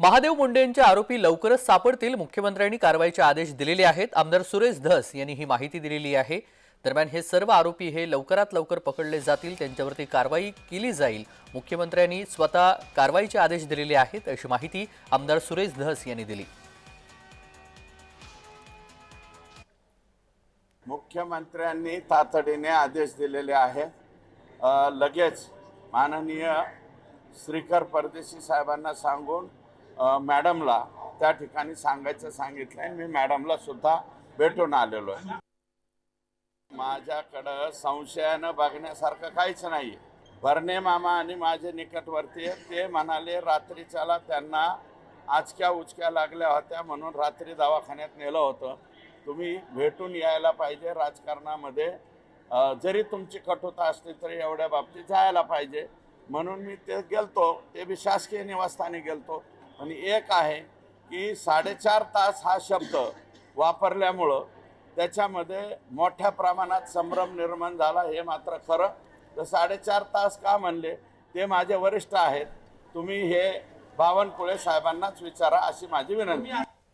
महादेव मुंडे यांचे आरोपी लवकरच सापडतील, मुख्यमंत्र्यांनी कारवाईचे आदेश दिलेले आहेत। आमदार सुरेश धस यांनी ही माहिती दिलेली आहे। दरम्यान हे सर्व आरोपी हे लवकरात लवकर पकडले जातील, त्यांच्यावरती कारवाई केली जाईल। मुख्यमंत्र्यांनी स्वतः कारवाईचे आदेश दिलेले आहेत अशी माहिती आमदार सुरेश धस यांनी दिली। मुख्यमंत्र्यांनी तातडीने आदेश दिलेले आहेत। लगेच माननीय श्रीकर परदेशी साहेबांना सांगून मॅडमला त्या ठिकाणी सांगायचं सांगितलंय। मी मॅडमला सुद्धा भेटून आलेलो आहे। माझ्याकडं संशयानं बघण्यासारखं काहीच नाही। भरणे मामा आणि माझे निकटवर्तीय ते म्हणाले रात्रीच्याला त्यांना आचक्या उचक्या लागल्या होत्या म्हणून रात्री दवाखान्यात नेलं होतं। तुम्ही भेटून यायला पाहिजे। राजकारणामध्ये जरी तुमची कटुता असली तरी एवढ्या बाबतीत जायला पाहिजे म्हणून मी ते गेलतो। ते बी शासकीय निवासस्थानी गेलतो। आणि एक आहे की 4.5 तास हा शब्द वापरल्यामुळं त्याच्यामध्ये मोठ्या प्रमाणात संभ्रम निर्माण झाला, हे मात्र खरं। तर 4.5 तास का म्हणले ते माझे वरिष्ठ आहेत, तुम्ही हे बावनकुळे साहेबांनाच विचारा अशी माझी विनंती।